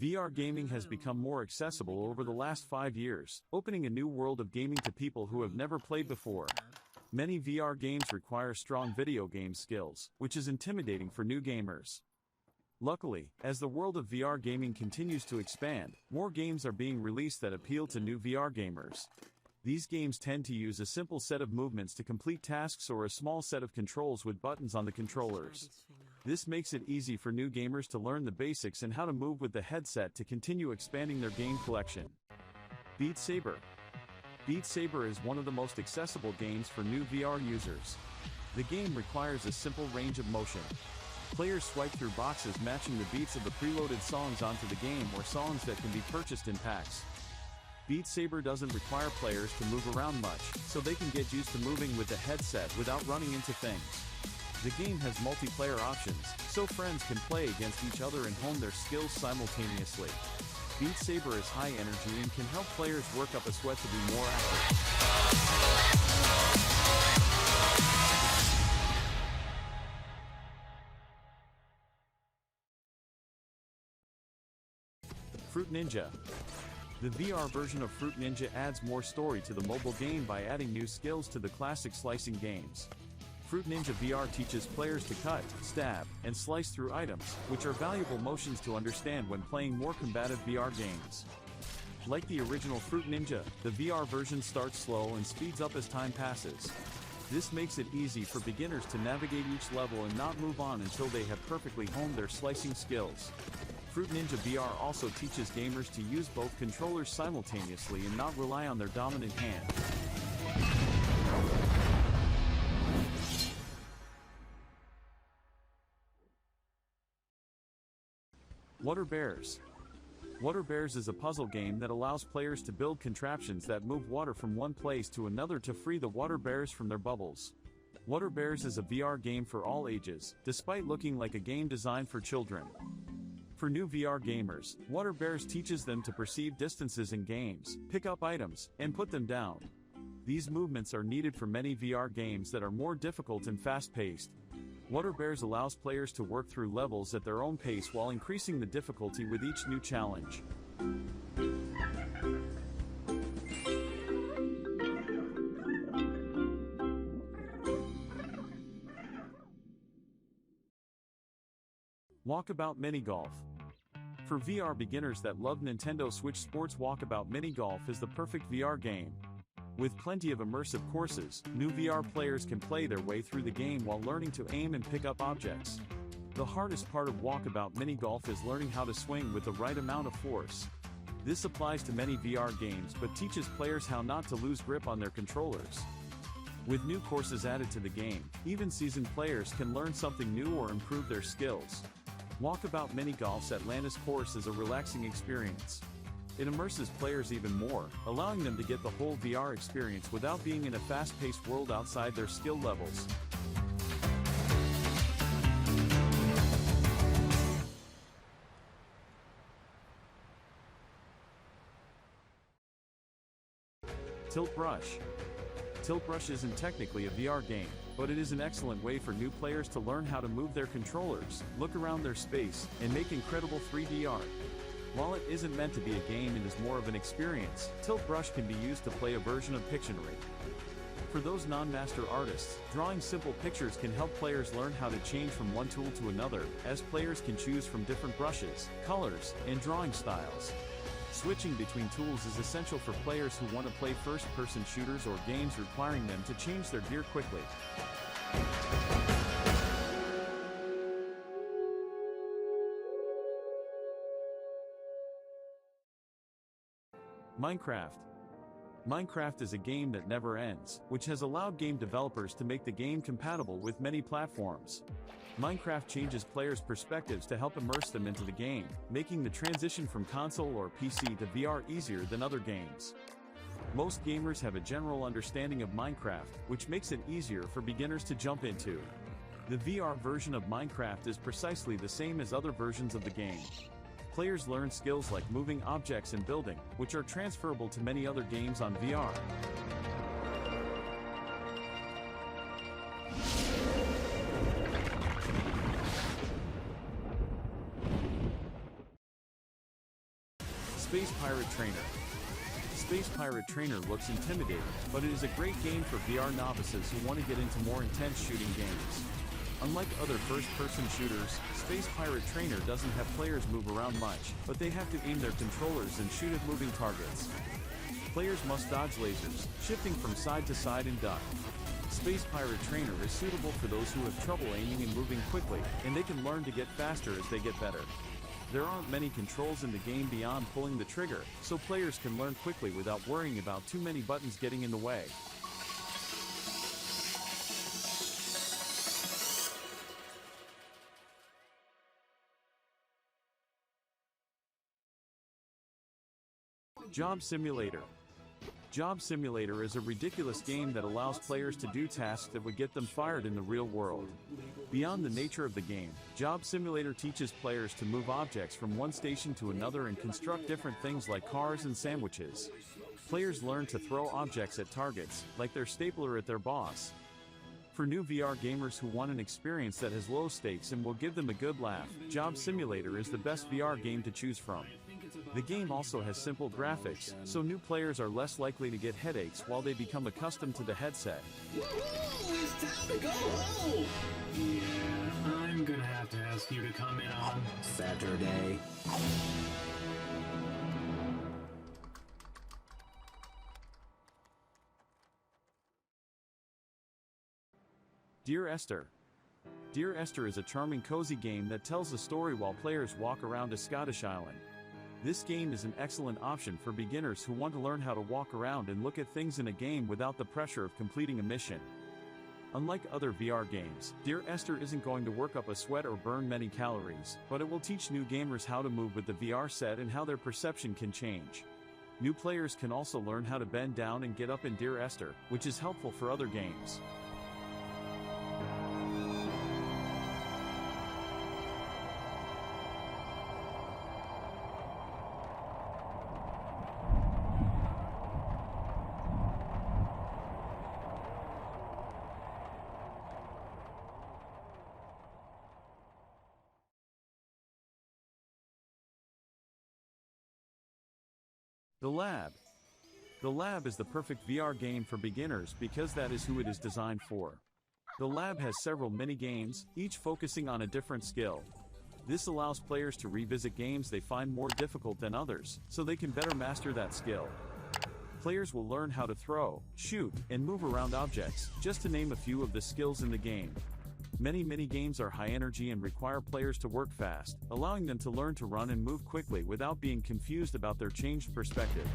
VR gaming has become more accessible over the last 5 years, opening a new world of gaming to people who have never played before. Many VR games require strong video game skills, which is intimidating for new gamers. Luckily, as the world of VR gaming continues to expand, more games are being released that appeal to new VR gamers. These games tend to use a simple set of movements to complete tasks or a small set of controls with buttons on the controllers. This makes it easy for new gamers to learn the basics and how to move with the headset to continue expanding their game collection. Beat Saber. Beat Saber is one of the most accessible games for new VR users. The game requires a simple range of motion. Players swipe through boxes matching the beats of the preloaded songs onto the game or songs that can be purchased in packs. Beat Saber doesn't require players to move around much, so they can get used to moving with the headset without running into things. The game has multiplayer options, so friends can play against each other and hone their skills simultaneously. Beat Saber is high energy and can help players work up a sweat to be more active. Fruit Ninja. The VR version of Fruit Ninja adds more story to the mobile game by adding new skills to the classic slicing games. Fruit Ninja VR teaches players to cut, stab, and slice through items, which are valuable motions to understand when playing more combative VR games. Like the original Fruit Ninja, the VR version starts slow and speeds up as time passes. This makes it easy for beginners to navigate each level and not move on until they have perfectly honed their slicing skills. Fruit Ninja VR also teaches gamers to use both controllers simultaneously and not rely on their dominant hand. Water Bears. Water Bears is a puzzle game that allows players to build contraptions that move water from one place to another to free the water bears from their bubbles. Water Bears is a VR game for all ages, despite looking like a game designed for children. For new VR gamers, Water Bears teaches them to perceive distances in games, pick up items, and put them down. These movements are needed for many VR games that are more difficult and fast-paced. Water Bears allows players to work through levels at their own pace while increasing the difficulty with each new challenge. Walkabout Mini Golf. For VR beginners that love Nintendo Switch Sports, Walkabout Mini Golf is the perfect VR game. With plenty of immersive courses, new VR players can play their way through the game while learning to aim and pick up objects. The hardest part of Walkabout Mini Golf is learning how to swing with the right amount of force. This applies to many VR games but teaches players how not to lose grip on their controllers. With new courses added to the game, even seasoned players can learn something new or improve their skills. Walkabout Mini Golf's Atlantis course is a relaxing experience. It immerses players even more, allowing them to get the whole VR experience without being in a fast-paced world outside their skill levels. Tilt Brush. Tilt Brush isn't technically a VR game, but it is an excellent way for new players to learn how to move their controllers, look around their space, and make incredible 3D art. While it isn't meant to be a game and is more of an experience, Tilt Brush can be used to play a version of Pictionary. For those non-master artists, drawing simple pictures can help players learn how to change from one tool to another, as players can choose from different brushes, colors, and drawing styles. Switching between tools is essential for players who want to play first-person shooters or games requiring them to change their gear quickly. Minecraft. Minecraft is a game that never ends, which has allowed game developers to make the game compatible with many platforms. Minecraft changes players' perspectives to help immerse them into the game, making the transition from console or PC to VR easier than other games. Most gamers have a general understanding of Minecraft, which makes it easier for beginners to jump into. The VR version of Minecraft is precisely the same as other versions of the game. Players learn skills like moving objects and building, which are transferable to many other games on VR. Trainer. Space Pirate Trainer looks intimidating, but it is a great game for VR novices who want to get into more intense shooting games. Unlike other first-person shooters, Space Pirate Trainer doesn't have players move around much, but they have to aim their controllers and shoot at moving targets. Players must dodge lasers, shifting from side to side and duck. Space Pirate Trainer is suitable for those who have trouble aiming and moving quickly, and they can learn to get faster as they get better. There aren't many controls in the game beyond pulling the trigger, so players can learn quickly without worrying about too many buttons getting in the way. Job Simulator. Job Simulator is a ridiculous game that allows players to do tasks that would get them fired in the real world. Beyond the nature of the game, Job Simulator teaches players to move objects from one station to another and construct different things like cars and sandwiches. Players learn to throw objects at targets, like their stapler at their boss. For new VR gamers who want an experience that has low stakes and will give them a good laugh, Job Simulator is the best VR game to choose from. The game also has simple graphics, so new players are less likely to get headaches while they become accustomed to the headset. Woohoo! It's time to go home! Yeah, I'm gonna have to ask you to come in on Saturday. Dear Esther. Dear Esther is a charming cozy game that tells a story while players walk around a Scottish island. This game is an excellent option for beginners who want to learn how to walk around and look at things in a game without the pressure of completing a mission. Unlike other VR games, Dear Esther isn't going to work up a sweat or burn many calories, but it will teach new gamers how to move with the VR set and how their perception can change. New players can also learn how to bend down and get up in Dear Esther, which is helpful for other games. The Lab. The Lab is the perfect VR game for beginners because that is who it is designed for. The Lab has several mini-games, each focusing on a different skill. This allows players to revisit games they find more difficult than others, so they can better master that skill. Players will learn how to throw, shoot, and move around objects, just to name a few of the skills in the game. Many mini-games are high energy and require players to work fast, allowing them to learn to run and move quickly without being confused about their changed perspective.